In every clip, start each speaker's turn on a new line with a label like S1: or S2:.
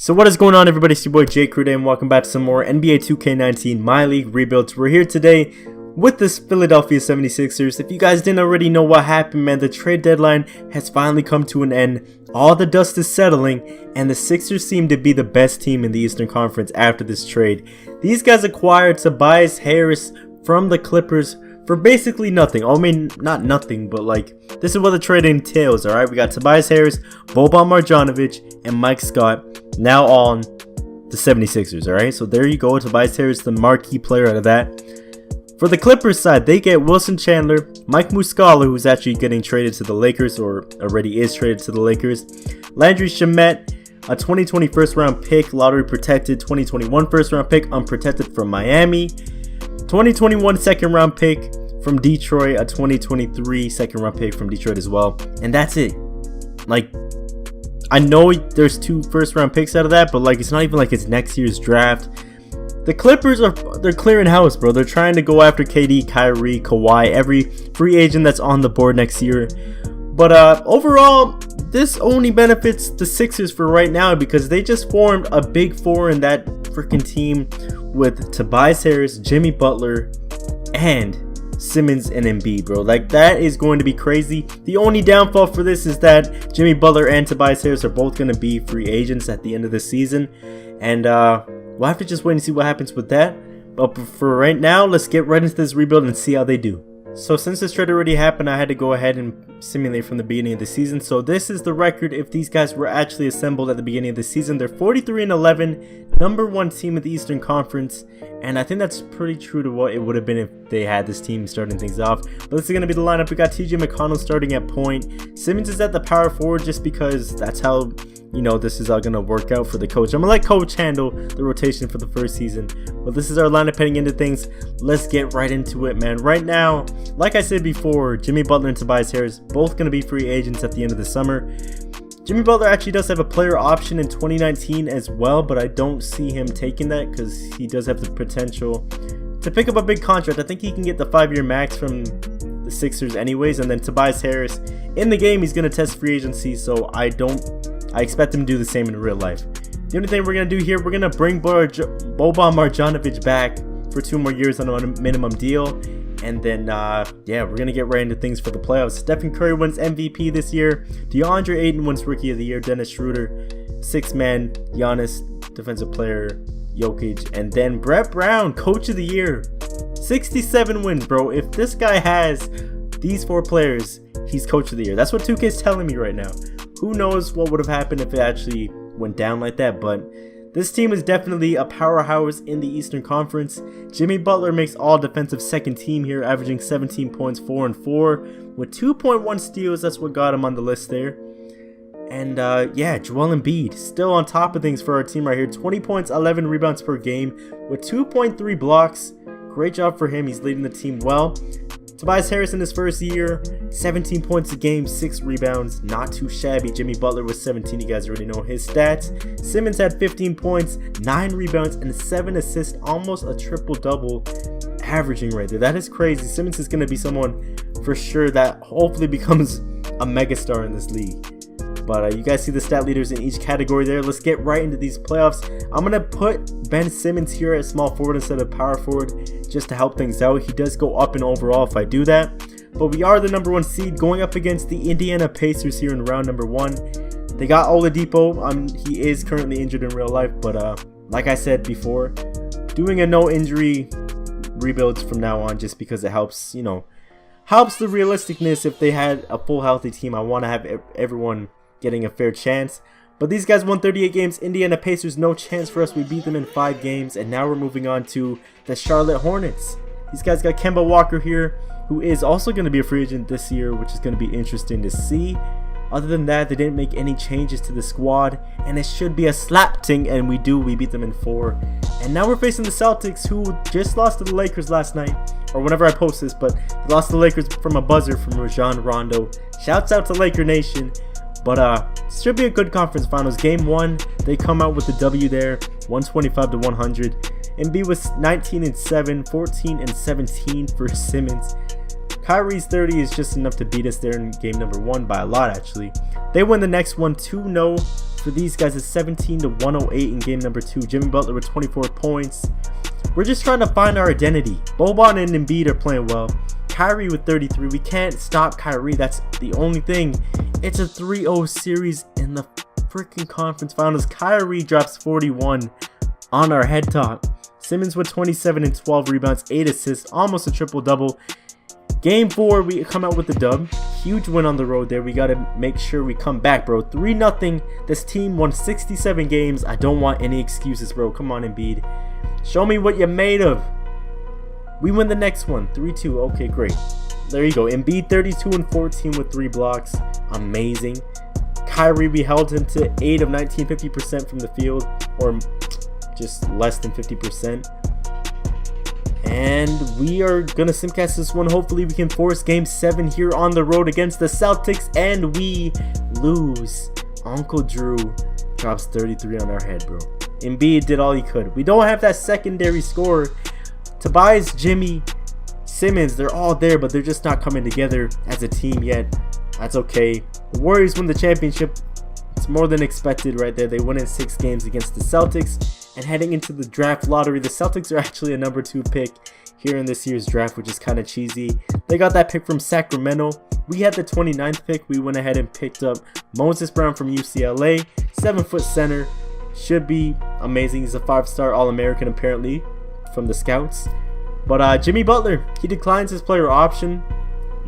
S1: So what is going on, everybody? It's your boy Jake Crude and welcome back to some more NBA 2K19 My League Rebuilds. We're here today with this Philadelphia 76ers. If you guys didn't already know what happened, man, the trade deadline has finally come to an end. All the dust is settling and the Sixers seem to be the best team in the Eastern Conference after this trade. These guys acquired Tobias Harris from the Clippers for basically nothing. I mean, not nothing, but like, this is what the trade entails, alright? We got Tobias Harris, Boban Marjanović, and Mike Scott now on the 76ers, alright? So there you go, Tobias Harris, the marquee player out of that. For the Clippers side, they get Wilson Chandler, Mike Muscala, who's actually getting traded to the Lakers, or already is traded to the Lakers, Landry Shamet, a 2020 first round pick, lottery protected, 2021 first round pick, unprotected from Miami, 2021 second round pick from Detroit, a 2023 second round pick from Detroit as well, and that's it. Like, I know there's 2 first round picks out of that, but like, it's not even like it's next year's draft. The Clippers they're clearing house, bro. They're trying to go after KD, Kyrie, Kawhi, every free agent that's on the board next year. But overall, this only benefits the Sixers for right now because they just formed a big four in that freaking team with Tobias Harris, Jimmy Butler, and Simmons and Embiid, bro. Like, that is going to be crazy. The only downfall for this is that Jimmy Butler and Tobias Harris are both going to be free agents at the end of the season, and we'll have to just wait and see what happens with that. But for right now, let's get right into this rebuild and see how they do. So since this trade already happened, I had to go ahead and simulate from the beginning of the season. So this is the record if these guys were actually assembled at the beginning of the season. They're 43-11, number 1 team of the Eastern Conference, and I think that's pretty true to what it would have been if they had this team starting things off. But this is going to be the lineup. We got TJ McConnell starting at point. Simmons is at the power forward just because that's how, you know, this is all going to work out for the coach. I'm going to let coach handle the rotation for the first season. But this is our lineup heading into things. Let's get right into it, man. Right now, like I said before, Jimmy Butler and Tobias Harris both going to be free agents at the end of the summer. Jimmy Butler actually does have a player option in 2019 as well, but I don't see him taking that because he does have the potential to pick up a big contract. I think he can get the 5-year max from the Sixers anyways. And then Tobias Harris, in the game, he's going to test free agency, so I expect him to do the same in real life. The only thing we're going to do here, we're going to bring Boban Marjanović back for 2 more years on a minimum deal. And then, yeah, we're going to get right into things for the playoffs. Stephen Curry wins MVP this year. DeAndre Ayton wins Rookie of the Year. Dennis Schroeder, 6-man. Giannis, Defensive Player. Jokic. And then Brett Brown, Coach of the Year. 67 wins, bro. If this guy has these 4 players, he's Coach of the Year. That's what 2K's telling me right now. Who knows what would have happened if it actually went down like that, but this team is definitely a powerhouse in the Eastern Conference. Jimmy Butler makes all defensive second team here, averaging 17 points, 4 and 4, with 2.1 steals. That's what got him on the list there. And yeah, Joel Embiid still on top of things for our team right here. 20 points, 11 rebounds per game, with 2.3 blocks. Great job for him. He's leading the team well. Tobias Harris in his first year, 17 points a game, 6 rebounds, not too shabby. Jimmy Butler was 17, you guys already know his stats. Simmons had 15 points, 9 rebounds, and 7 assists, almost a triple-double averaging right there. That is crazy. Simmons is going to be someone for sure that hopefully becomes a megastar in this league. But you guys see the stat leaders in each category there. Let's get right into these playoffs. I'm going to put Ben Simmons here at small forward instead of power forward just to help things out. He does go up in overall if I do that. But we are the number 1 seed going up against the Indiana Pacers here in round number 1. They got Oladipo. He is currently injured in real life. But like I said before, doing a no injury rebuilds from now on just because it helps, you know, helps the realisticness. If they had a full healthy team, I want to have everyone getting a fair chance. But these guys won 38 games. Indiana Pacers, no chance for us. We beat them in 5 games. And now we're moving on to the Charlotte Hornets. These guys got Kemba Walker here, who is also going to be a free agent this year, which is going to be interesting to see. Other than that, they didn't make any changes to the squad, and it should be a slap ting, and we beat them in 4. And now we're facing the Celtics, who just lost to the Lakers last night, or whenever I post this, but they lost to the Lakers from a buzzer from Rajon Rondo. Shouts out to Laker Nation. But should be a good conference finals. Game 1, they come out with the W there, 125-100. Embiid was 19-7, 14-17 for Simmons. Kyrie's 30 is just enough to beat us there in game number 1 by a lot, actually. They win the next one 2-0 for these guys is 17 to 108 in game number 2. Jimmy Butler with 24 points. We're just trying to find our identity. Boban and Embiid are playing well. Kyrie with 33. We can't stop Kyrie. That's the only thing. It's a 3-0 series in the freaking conference finals. Kyrie drops 41 on our head top. Simmons with 27 and 12 rebounds, 8 assists, almost a triple-double. Game 4, we come out with the dub. Huge win on the road there. We got to make sure we come back, bro. 3-0. This team won 67 games. I don't want any excuses, bro. Come on, Embiid. Show me what you're made of. We win the next one. 3-2. Okay, great. There you go. Embiid 32 and 14 with 3 blocks. Amazing. Kyrie, we held him to 8 of 19, 50% from the field. Or just less than 50%. And we are going to simcast this one. Hopefully we can force game 7 here on the road against the Celtics. And we lose. Uncle Drew drops 33 on our head, bro. Embiid did all he could. We don't have that secondary scorer. Tobias, Jimmy, Simmons, they're all there, but they're just not coming together as a team yet. That's okay. The Warriors win the championship. It's more than expected right there. They win in 6 games against the Celtics. And heading into the draft lottery, the Celtics are actually a number 2 pick here in this year's draft, which is kind of cheesy. They got that pick from Sacramento. We had the 29th pick. We went ahead and picked up Moses Brown from UCLA. 7-foot center. Should be amazing. He's a 5-star All-American apparently from the scouts. But Jimmy Butler, he declines his player option.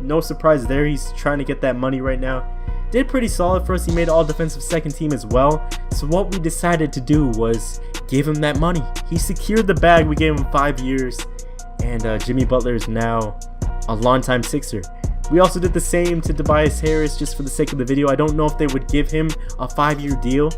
S1: No surprise there. He's trying to get that money right now. Did pretty solid for us. He made all defensive second team as well. So what we decided to do was give him that money. He secured the bag. We gave him 5 years. And Jimmy Butler is now a longtime Sixer. We also did the same to Tobias Harris just for the sake of the video. I don't know if they would give him a 5-year deal.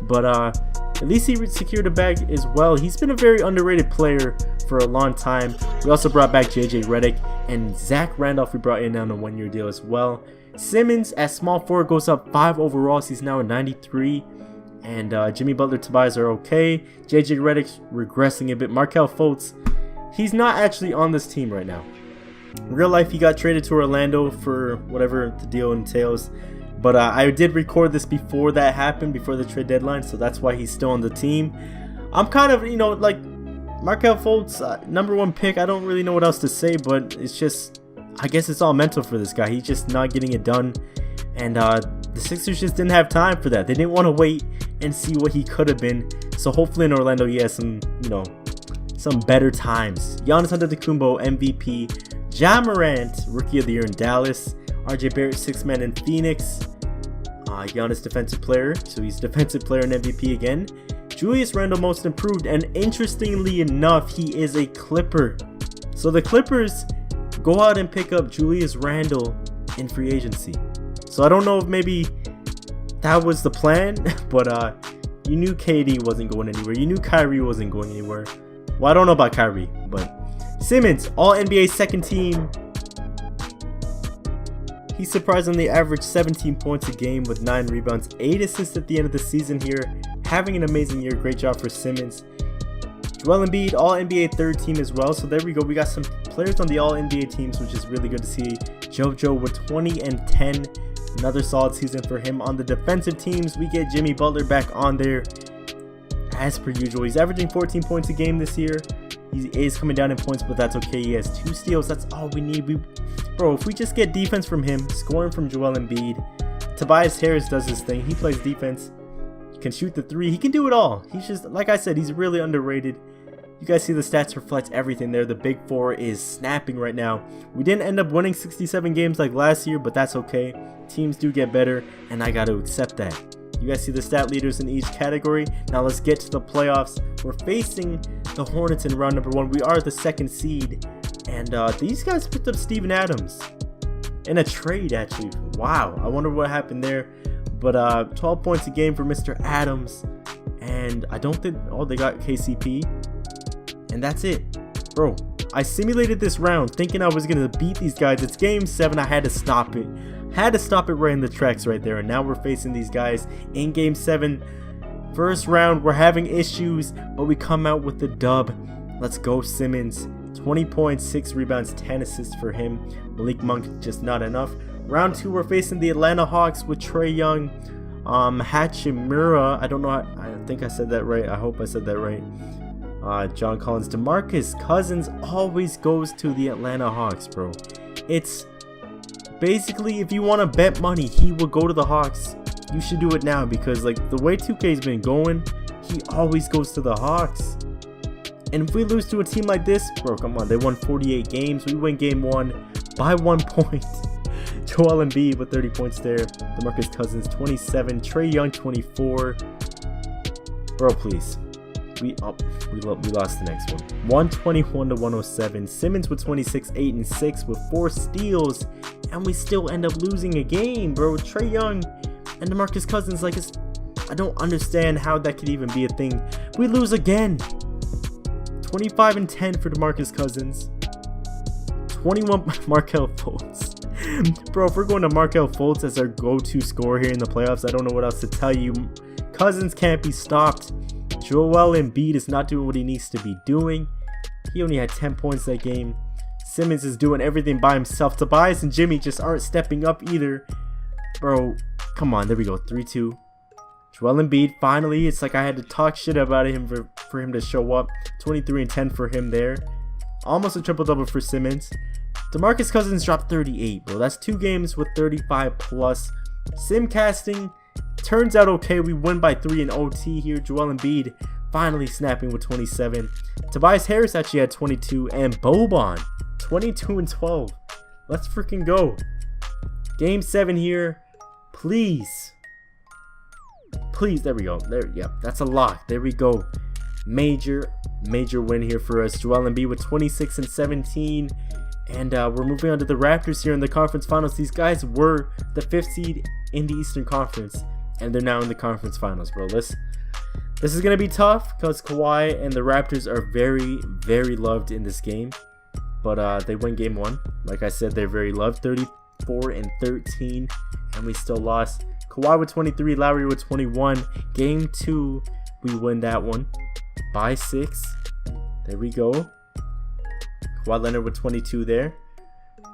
S1: But at least he secured a bag as well. He's been a very underrated player for a long time. We also brought back JJ Redick. And Zach Randolph we brought in on a 1-year deal as well. Simmons at small forward goes up 5 overall. So he's now a 93. And Jimmy Butler, Tobias are okay. JJ Redick's regressing a bit. Markelle Fultz, he's not actually on this team right now. In real life, he got traded to Orlando for whatever the deal entails. But I did record this before that happened, before the trade deadline. So that's why he's still on the team. I'm kind of, like Markelle Fultz, #1 pick. I don't really know what else to say, but it's just, I guess it's all mental for this guy. He's just not getting it done. And the Sixers just didn't have time for that. They didn't want to wait and see what he could have been. So hopefully in Orlando he has some, some better times. Giannis Antetokounmpo, MVP. Ja Morant, Rookie of the Year in Dallas. RJ Barrett, 6th man in Phoenix. Giannis, Defensive Player. So he's Defensive Player and MVP again. Julius Randle, Most Improved. And interestingly enough, he is a Clipper. So the Clippers go out and pick up Julius Randle in free agency. So I don't know if maybe that was the plan, but you knew KD wasn't going anywhere. You knew Kyrie wasn't going anywhere. Well, I don't know about Kyrie, but Simmons, All-NBA second team. He surprisingly averaged 17 points a game with 9 rebounds, 8 assists at the end of the season here. Having an amazing year. Great job for Simmons. Joel Embiid, All-NBA third team as well. So there we go. We got some players on the All-NBA teams, which is really good to see. JoJo with 20 and 10. Another solid season for him. On the defensive teams, we get Jimmy Butler back on there as per usual. He's averaging 14 points a game this year. He is coming down in points, but that's okay. He has 2 steals. That's all we need. Bro, if we just get defense from him, scoring from Joel Embiid. Tobias Harris does his thing. He plays defense. He can shoot the 3. He can do it all. He's just, like I said, he's really underrated. You guys see the stats reflect everything there. The Big 4 is snapping right now. We didn't end up winning 67 games like last year, but that's okay. Teams do get better, and I got to accept that. You guys see the stat leaders in each category. Now let's get to the playoffs. We're facing the Hornets in round number 1. We are the 2nd seed, and these guys picked up Steven Adams in a trade, actually. Wow, I wonder what happened there. But 12 points a game for Mr. Adams, and I don't think, they got KCP. And that's it. Bro, I simulated this round thinking I was going to beat these guys. It's game 7. I had to stop it. Had to stop it right in the tracks right there. And now we're facing these guys in game 7. First round, we're having issues, but we come out with the dub. Let's go, Simmons. 20 points, 6 rebounds, 10 assists for him. Malik Monk, just not enough. Round 2, we're facing the Atlanta Hawks with Trae Young. Hachimura, I don't know, I think I said that right. I hope I said that right. John Collins. DeMarcus Cousins always goes to the Atlanta Hawks, bro. It's basically, if you want to bet money, he will go to the Hawks. You should do it now, because like the way 2K's been going, he always goes to the Hawks. And if we lose to a team like this, bro, come on, they won 48 games. We win game 1 by 1 point. Joel Embiid with 30 points there. DeMarcus Cousins 27. Trae Young 24. Bro, please. We lost the next one. 121 to 107. Simmons with 26, 8 and 6 with 4 steals, and we still end up losing a game, bro. Trae Young and DeMarcus Cousins, like, I don't understand how that could even be a thing. We lose again. 25 and 10 for DeMarcus Cousins. 21 Markelle Fultz. Bro, if we're going to Markelle Fultz as our go-to scorer here in the playoffs, I don't know what else to tell you. Cousins can't be stopped. Joel Embiid is not doing what he needs to be doing. He only had 10 points that game. Simmons is doing everything by himself. Tobias and Jimmy just aren't stepping up either. Bro, come on. There we go. 3-2. Joel Embiid, finally. It's like I had to talk shit about him for him to show up. 23 and 10 for him there. Almost a triple-double for Simmons. DeMarcus Cousins dropped 38, bro. That's 2 games with 35 plus. Simcasting turns out okay. We win by 3 in OT here. Joel Embiid finally snapping with 27. Tobias Harris actually had 22. And Boban, 22 and 12. Let's freaking go. Game 7 here. Please. Please. There we go. There. Yeah, that's a lock. There we go. Major win here for us. Joel Embiid with 26 and 17. And we're moving on to the Raptors here in the conference finals. These guys were the 5th seed in the Eastern Conference, and they're now in the conference finals, bro. This is going to be tough because Kawhi and the Raptors are very, very loved in this game. But they win game 1. Like I said, they're very loved. 34 and 13, and we still lost. Kawhi with 23, Lowry with 21. Game 2, we win that one by 6. There we go. Kawhi Leonard with 22 there.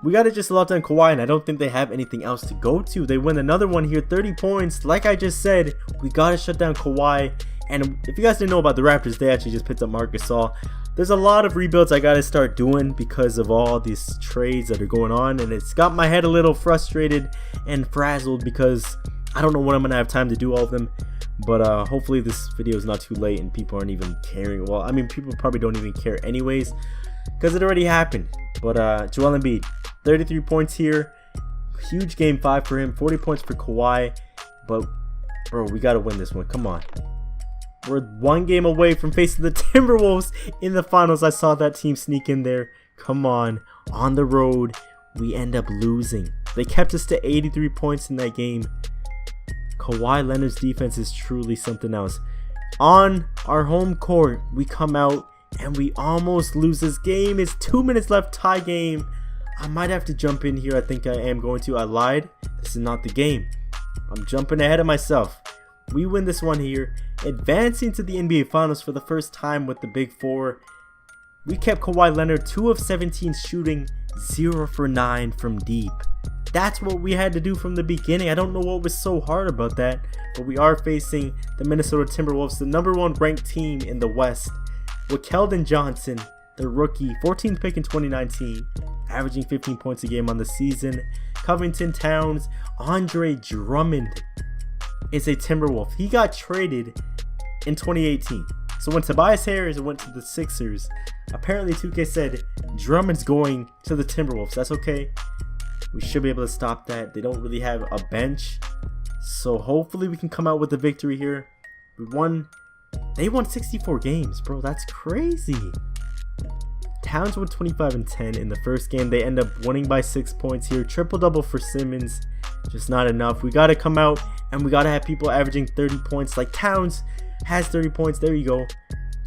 S1: We got to just lock down Kawhi, and I don't think they have anything else to go to. They win another one here, 30 points. Like I just said, we got to shut down Kawhi. And if you guys didn't know about the Raptors, they actually just picked up Marc Gasol. There's a lot of rebuilds I got to start doing because of all these trades that are going on. And it's got my head a little frustrated and frazzled because I don't know when I'm going to have time to do all of them. But hopefully this video is not too late and people aren't even caring. Well, I mean, people probably don't even care anyways, because it already happened. But Joel Embiid, 33 points here. Huge game 5 for him. 40 points for Kawhi. But, bro, we got to win this one. Come on. We're 1 game away from facing the Timberwolves in the finals. I saw that team sneak in there. Come on. On the road, we end up losing. They kept us to 83 points in that game. Kawhi Leonard's defense is truly something else. On our home court, we come out and we almost lose this game. It's 2 minutes left, tie game. I might have to jump in here. I think I am going to. I lied. This is not the game. I'm jumping ahead of myself. We win this one here, advancing to the NBA Finals for the first time with the Big Four. We kept Kawhi Leonard 2 of 17 shooting, 0 for 9 from deep. That's what we had to do from the beginning. I don't know what was so hard about that, but we are facing the Minnesota Timberwolves, the #1 ranked team in the West, with Keldon Johnson, the rookie, 14th pick in 2019, averaging 15 points a game on the season. Covington Towns, Andre Drummond is a Timberwolf. He got traded in 2018. So when Tobias Harris went to the Sixers, apparently 2K said Drummond's going to the Timberwolves. That's okay. We should be able to stop that. They don't really have a bench, so hopefully we can come out with a victory here. They won 64 games, bro. That's crazy. Towns won 25 and 10 in the first game. They end up winning by 6 points here. Triple-double for Simmons. Just not enough. We got to come out and we got to have people averaging 30 points like Towns has 30 points. There you go.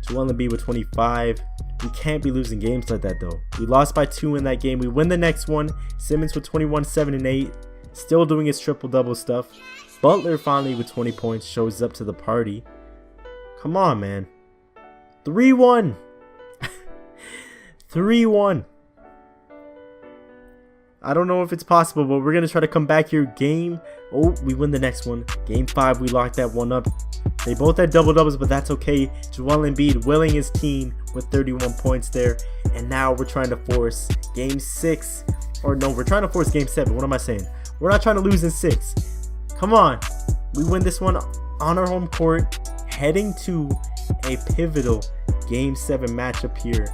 S1: Joel Embiid with 25. We can't be losing games like that, though. We lost by 2 in that game. We win the next one. Simmons with 21, 7 and 8. Still doing his triple-double stuff. Butler finally with 20 points shows up to the party. Come on, man. 3-1. 3-1. I don't know if it's possible, but we're going to try to come back here. Oh, we win the next one. Game 5, we locked that one up. They both had double-doubles, but that's okay. Joel Embiid willing his team with 31 points there. And now we're trying to force Game 6. Or no, we're trying to force Game 7. What am I saying? We're not trying to lose in 6. Come on. We win this one on our home court, heading to a pivotal Game 7 matchup here.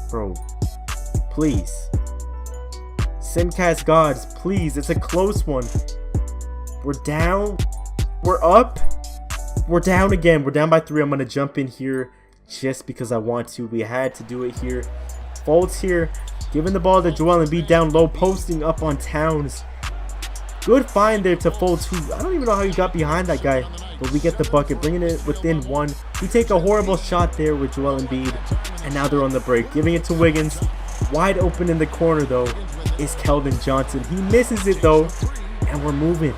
S1: Bro, please. Simcast gods, please. It's a close one. We're down. We're up. We're down again. We're down by 3. I'm going to jump in here just because I want to. We had to do it here. Fultz here. Giving the ball to Joel Embiid down low. Posting up on Towns. Good find there to Fultz, who I don't even know how he got behind that guy. But we get the bucket. Bringing it within 1. We take a horrible shot there with Joel Embiid. And now they're on the break. Giving it to Wiggins. Wide open in the corner, though, is Keldon Johnson. He misses it, though. And we're moving.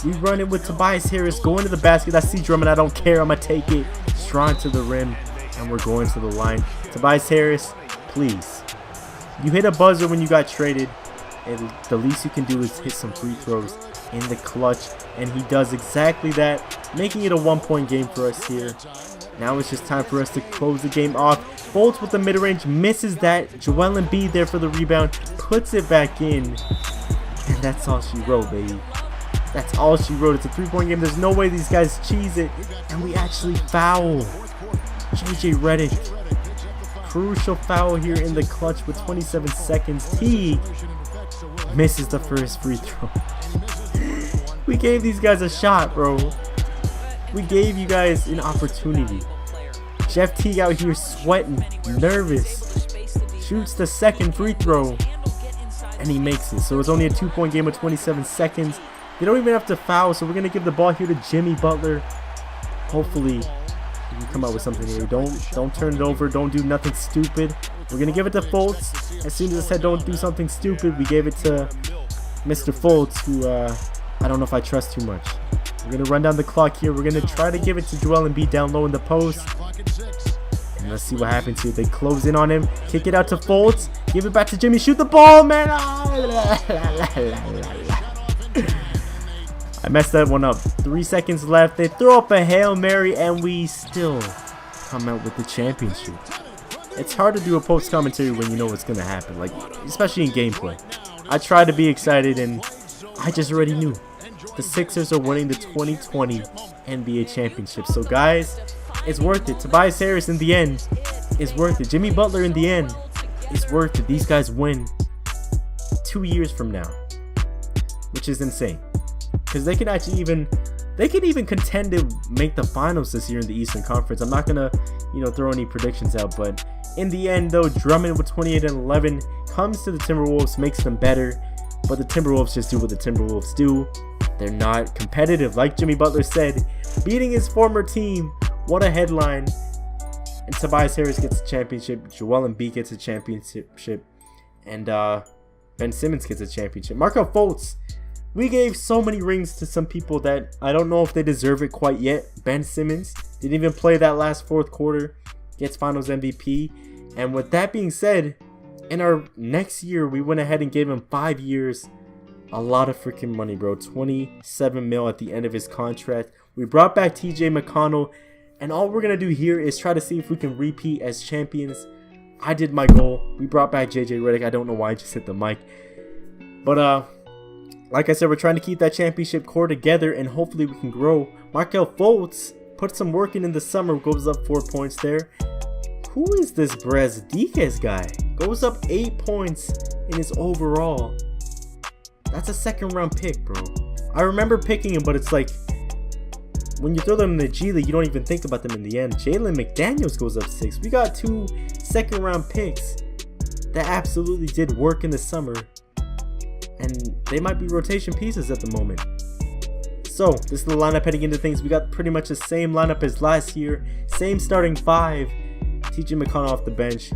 S1: We run it with Tobias Harris. Going to the basket. I see Drummond. I don't care. I'm going to take it. Strong to the rim. And we're going to the line. Tobias Harris, please. You hit a buzzer when you got traded. And the least you can do is hit some free throws in the clutch. And he does exactly that. Making it a 1-point game for us here. Now it's just time for us to close the game off. Fultz with the mid-range. Misses that. Joel Embiid there for the rebound. Puts it back in. And that's all she wrote, baby. That's all she wrote. It's a 3-point game. There's no way these guys cheese it. And we actually foul. JJ Redick. Crucial foul here in the clutch with 27 seconds. Teague misses the first free throw. We gave these guys a shot, bro. We gave you guys an opportunity. Jeff Teague out here sweating, nervous. Shoots the second free throw. And he makes it. So it's only a 2-point game with 27 seconds. They don't even have to foul, so we're going to give the ball here to Jimmy Butler. Hopefully, we can come out with something here. Don't turn it over. Don't do nothing stupid. We're going to give it to Fultz. As soon as I said don't do something stupid, we gave it to Mr. Fultz, who I don't know if I trust too much. We're going to run down the clock here. We're going to try to give it to Joel Embiid down low in the post. And let's see what happens here. They close in on him. Kick it out to Fultz. Give it back to Jimmy. Shoot the ball, man. I messed that one up. 3 seconds left. They throw up a Hail Mary and we still come out with the championship. It's hard to do a post commentary when you know what's going to happen, like especially in gameplay. I tried to be excited and I just already knew. The Sixers are winning the 2020 NBA championship. So guys, it's worth it. Tobias Harris in the end is worth it. Jimmy Butler in the end is worth it. These guys win 2 years from now, which is insane. Because they could actually even contend to make the finals this year in the Eastern Conference. I'm not gonna, throw any predictions out, but in the end, though, Drummond with 28 and 11 comes to the Timberwolves, makes them better. But the Timberwolves just do what the Timberwolves do. They're not competitive, like Jimmy Butler said, beating his former team. What a headline! And Tobias Harris gets a championship. Joel Embiid gets a championship, and Ben Simmons gets a championship. Markel Fultz. We gave so many rings to some people that I don't know if they deserve it quite yet. Ben Simmons didn't even play that last fourth quarter. Gets Finals MVP. And with that being said, in our next year, we went ahead and gave him 5 years. A lot of freaking money, bro. 27 mil at the end of his contract. We brought back TJ McConnell. And all we're going to do here is try to see if we can repeat as champions. I did my goal. We brought back JJ Redick. I don't know why I just hit the mic. But, like I said, we're trying to keep that championship core together and hopefully we can grow. Markel Fultz put some work in the summer, goes up 4 points there. Who is this Brasdikes guy? Goes up 8 points in his overall. That's a second round pick, bro. I remember picking him, but it's like, when you throw them in the G League, you don't even think about them in the end. Jalen McDaniels goes up 6. We got 2 second round picks that absolutely did work in the summer. And they might be rotation pieces at the moment. So, this is the lineup heading into things. We got pretty much the same lineup as last year. Same starting 5. TJ McConnell off the bench.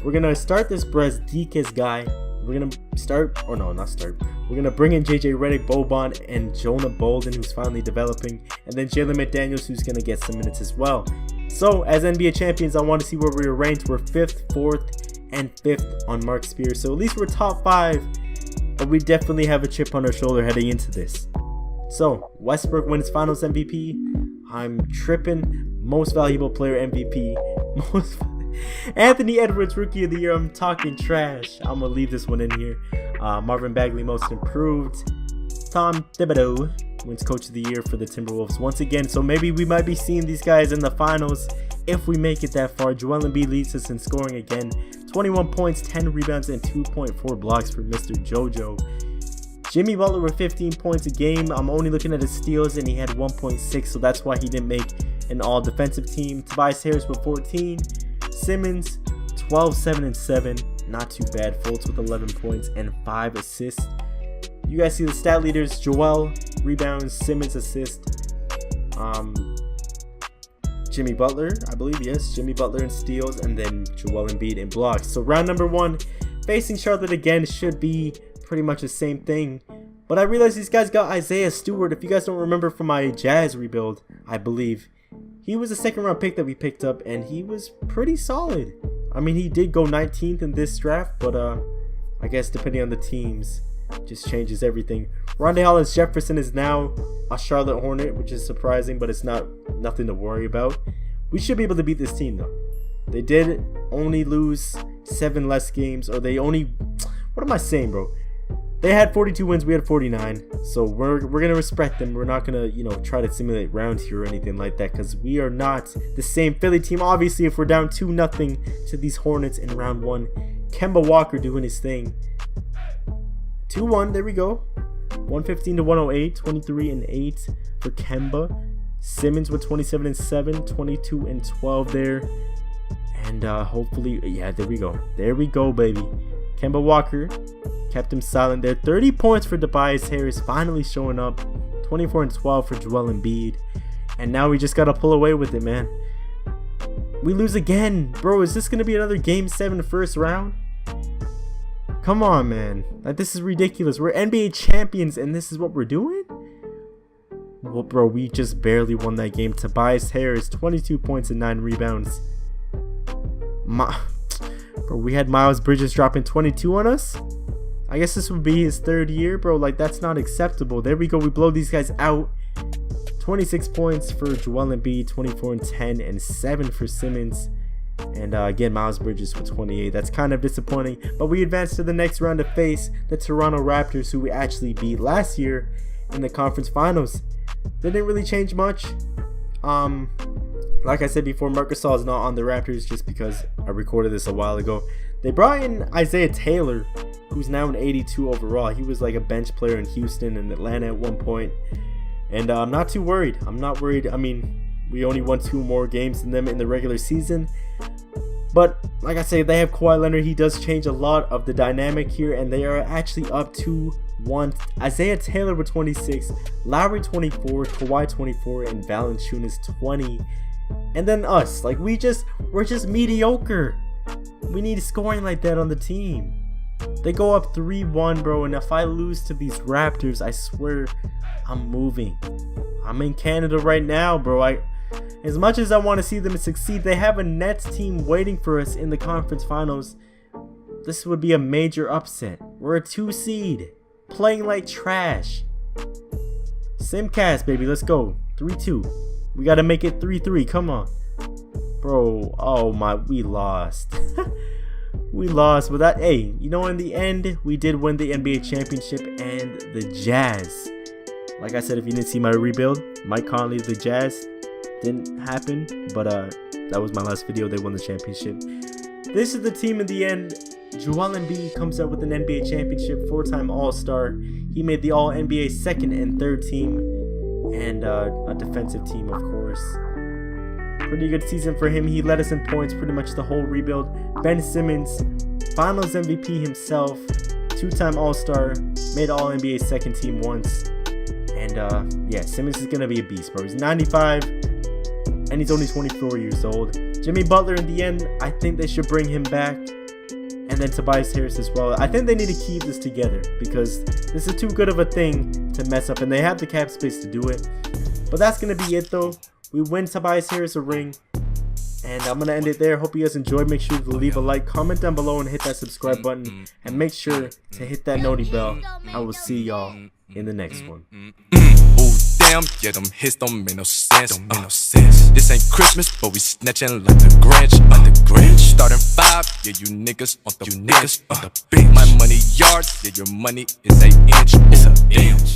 S1: We're going to start this Brasdikes guy. We're going to start, or no, not start. We're going to bring in JJ Redick, Boban, and Jonah Bolden, who's finally developing. And then Jalen McDaniels, who's going to get some minutes as well. So, as NBA champions, I want to see where we are ranked. We're 5th, 4th, and 5th on Mark Spears. So, at least we're top 5. but we definitely have a chip on our shoulder heading into this. So, Westbrook wins Finals MVP. I'm tripping. Most Valuable Player MVP. Anthony Edwards Rookie of the Year. I'm talking trash. I'm gonna leave this one in here. Marvin Bagley Most Improved. Tom Thibodeau wins Coach of the Year for the Timberwolves once again. So maybe we might be seeing these guys in the finals if we make it that far. Joel Embiid leads us in scoring again. 21 points, 10 rebounds, and 2.4 blocks for Mr. JoJo. Jimmy Butler with 15 points a game. I'm only looking at his steals, and he had 1.6, so that's why he didn't make an all-defensive team. Tobias Harris with 14. Simmons, 12, 7, and 7. Not too bad. Fultz with 11 points and 5 assists. You guys see the stat leaders. Joel, rebounds. Simmons, assist. Jimmy Butler, I believe, yes. Jimmy Butler in steals, and then Joel Embiid in blocks. So round number 1, facing Charlotte again, should be pretty much the same thing. But I realized these guys got Isaiah Stewart. If you guys don't remember from my Jazz rebuild, I believe, he was a second round pick that we picked up, and he was pretty solid. I mean, he did go 19th in this draft, but I guess depending on the teams, just changes everything. Rondae Hollis-Jefferson is now a Charlotte Hornet, which is surprising, but it's nothing to worry about. We should be able to beat this team though. They did only lose 7 less games, or they only, what am I saying, bro? They had 42 wins, we had 49. So we're gonna respect them. We're not gonna, try to simulate rounds here or anything like that, because we are not the same Philly team. Obviously, if we're down 2-0 to these Hornets in round 1, Kemba Walker doing his thing. 2-1, there we go. 115 to 108, 23 and 8 for Kemba. Simmons with 27 and 7, 22 and 12 there. And hopefully, yeah, there we go. There we go, baby. Kemba Walker kept him silent there. 30 points for Tobias Harris, finally showing up. 24 and 12 for Joel Embiid. And now we just got to pull away with it, man. We lose again. Bro, is this going to be another Game 7 first round? Come on, man. Like, this is ridiculous. We're NBA champions, and this is what we're doing? Well, bro, we just barely won that game. Tobias Harris, 22 points and 9 rebounds. Bro, we had Miles Bridges dropping 22 on us. I guess this would be his 3rd year, bro. Like, that's not acceptable. There we go. We blow these guys out. 26 points for Joel Embiid, 24 and 10, and 7 for Simmons. And again, Miles Bridges with 28. That's kind of disappointing. But we advance to the next round to face the Toronto Raptors, who we actually beat last year in the conference finals. They didn't really change much. Like I said before, Marc Gasol is not on the Raptors just because I recorded this a while ago. They brought in Isaiah Taylor, who's now an 82 overall. He was like a bench player in Houston and Atlanta at one point. And I'm not too worried. I'm not worried. I mean, we only won 2 more games than them in the regular season. But like I say, they have Kawhi Leonard. He does change a lot of the dynamic here, and they are actually up 2-1. Isaiah Taylor with 26, Lowry 24, Kawhi 24, and Valanciunas 20. And then us, like we're just mediocre. We need scoring like that on the team. They go up 3-1, bro, and if I lose to these Raptors, I swear I'm moving. I'm in Canada right now, bro. As much as I want to see them succeed, they have a Nets team waiting for us in the conference finals. This would be a major upset. We're a 2 seed, playing like trash. Simcast, baby, let's go. 3-2. We got to make it 3-3. Come on. Bro, oh my, we lost. We lost, but that, hey, in the end, we did win the NBA championship and the Jazz. Like I said, if you didn't see my rebuild, Mike Conley, the Jazz, didn't happen, but that was my last video. They won the championship. This is the team in the end. Joel Embiid comes out with an NBA championship, 4-time All-Star. He made the All-NBA 2nd and 3rd team, and a defensive team, of course. Pretty good season for him. He led us in points pretty much the whole rebuild. Ben Simmons, Finals MVP himself, 2-time All-Star, made All-NBA 2nd team once. And yeah, Simmons is gonna be a beast, bro. He's 95, and he's only 24 years old. Jimmy Butler, in the end, I think they should bring him back. And then Tobias Harris as well. I think they need to keep this together, because this is too good of a thing to mess up, and they have the cap space to do it. But that's gonna be it, though. We win Tobias Harris a ring, And I'm going to end it there. Hope you guys enjoyed. Make sure to leave a like, comment down below, and hit that subscribe button. And make sure to hit that noti bell. I will see y'all in the next one.
S2: Damn, yeah, them hits don't make no sense. This ain't Christmas, but we snatching like the Grinch. Starting 5, yeah, you niggas on the bench. My money yards, yeah, your money is 8 inch.